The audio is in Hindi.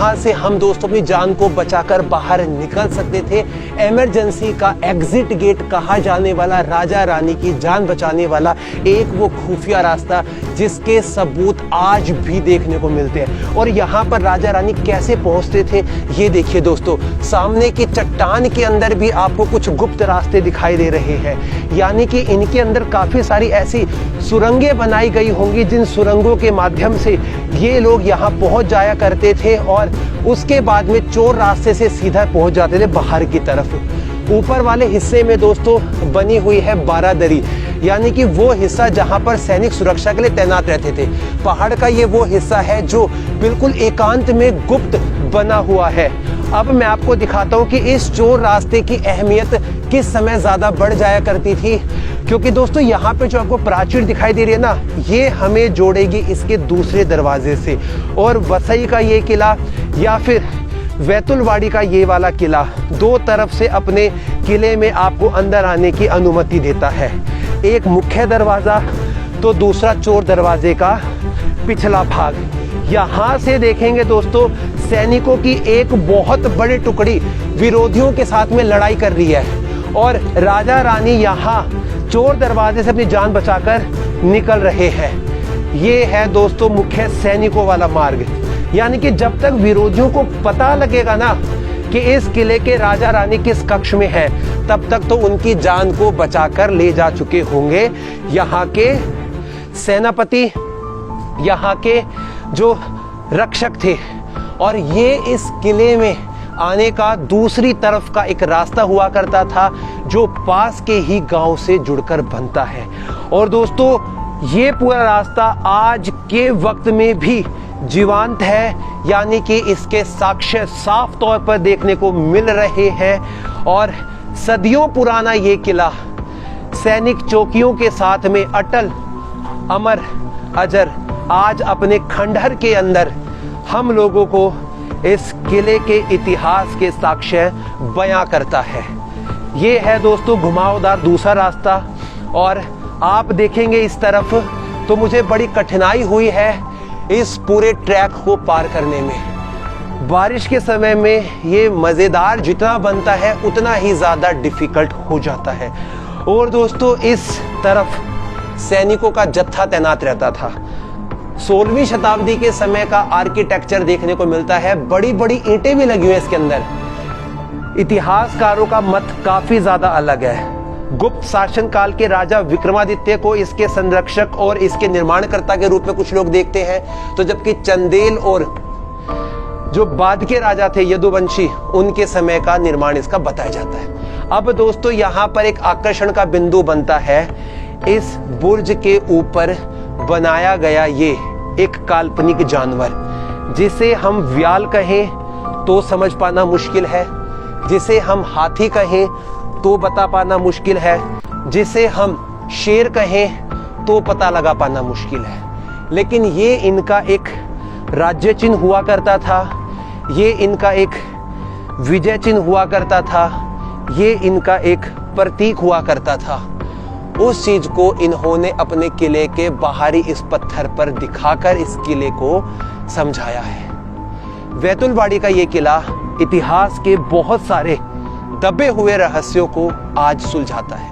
यहाँ से हम दोस्तों अपनी जान को बचाकर बाहर निकल सकते थे। इमरजेंसी का एग्जिट गेट कहा जाने वाला राजा रानी की जान बचाने वाला एक वो खुफिया रास्ता जिसके सबूत आज भी देखने को मिलते हैं। और यहाँ पर राजा रानी कैसे पहुंचते थे ये देखिए दोस्तों, सामने की चट्टान के अंदर भी आपको कुछ गुप्त रास्ते दिखाई दे रहे हैं, यानी कि इनके अंदर काफी सारी ऐसी सुरंगें बनाई गई होंगी जिन सुरंगों के माध्यम से ये लोग यहाँ पहुंच जाया करते थे और उसके बाद में चोर रास्ते से सीधा पहुंच जाते थे बाहर की तरफ। ऊपर वाले हिस्से में दोस्तों बनी हुई है बारादरी, यानी कि वो हिस्सा जहां पर सैनिक सुरक्षा के लिए तैनात रहते थे। पहाड़ का ये वो हिस्सा है जो बिल्कुल एकांत में गुप्त बना हुआ है। अब मैं आपको दिखाता हूं कि इस चोर रास्ते की अहमियत किस समय ज्यादा बढ़ जाया करती थी, क्योंकि दोस्तों यहाँ पे जो आपको प्राचीर दिखाई दे रही है ना, ये हमें जोड़ेगी इसके दूसरे दरवाजे से। और वसई का ये किला या फिर वैतुलवाड़ी का ये वाला किला दो तरफ से अपने किले में आपको अंदर आने की अनुमति देता है। एक मुख्य दरवाजा तो दूसरा चोर दरवाजे का पिछला भाग। यहाँ से देखेंगे दोस्तों सैनिकों की एक बहुत बड़ी टुकड़ी विरोधियों के साथ में लड़ाई कर रही है और राजा रानी यहाँ चोर दरवाजे से अपनी जान बचाकर निकल रहे हैं। ये है दोस्तों मुख्य सैनिकों वाला मार्ग, यानी कि जब तक विरोधियों को पता लगेगा ना कि इस किले के राजा रानी किस कक्ष में है, तब तक तो उनकी जान को बचाकर ले जा चुके होंगे यहाँ के सेनापति, यहाँ के जो रक्षक थे। और ये इस किले में आने का दूसरी तरफ का एक रास्ता हुआ करता था जो पास के ही गांव से जुड़कर बनता है। और दोस्तों ये पूरा रास्ता आज के वक्त में भी जीवंत है, यानी कि इसके साक्ष्य साफ तौर पर देखने को मिल रहे हैं। और सदियों पुराना ये किला सैनिक चौकियों के साथ में अटल अमर अजर आज अपने खंडहर के अंदर हम लोगों को इस किले के इतिहास के साक्ष्य बयां करता है। ये है दोस्तों घुमावदार दूसरा रास्ता। और आप देखेंगे इस तरफ तो मुझे बड़ी कठिनाई हुई है इस पूरे ट्रैक को पार करने में। बारिश के समय में ये मजेदार जितना बनता है उतना ही ज्यादा डिफिकल्ट हो जाता है। और दोस्तों इस तरफ सैनिकों का जत्था तैनात रहता था। 16वीं शताब्दी के समय का आर्किटेक्चर देखने को मिलता है, बड़ी बड़ी ईंटें भी लगी हुई है इसके अंदर। इतिहासकारों का मत काफी ज्यादा अलग है। गुप्त शासन काल के राजा विक्रमादित्य को इसके संरक्षक और इसके निर्माणकर्ता के रूप में कुछ लोग देखते हैं, तो जबकि चंदेल और जो बाद के राजा थे यदुवंशी उनके समय का निर्माण इसका बताया जाता है। अब दोस्तों यहाँ पर एक आकर्षण का बिंदु बनता है। इस बुर्ज के ऊपर बनाया गया ये एक काल्पनिक जानवर, जिसे हम व्याल कहें तो समझ पाना मुश्किल है, जिसे हम हाथी कहें तो बता पाना मुश्किल है, जिसे हम शेर कहें तो पता लगा पाना मुश्किल है। लेकिन ये इनका एक राज्य चिन्ह हुआ करता था, ये इनका एक विजय चिन्ह हुआ करता था, ये इनका एक प्रतीक हुआ करता था। उस चीज को इन्होंने अपने किले के बाहरी इस पत्थर पर दिखाकर इस किले को समझाया है। वैतुलवाड़ी का ये किला इतिहास के बहुत सारे दबे हुए रहस्यों को आज सुलझाता है।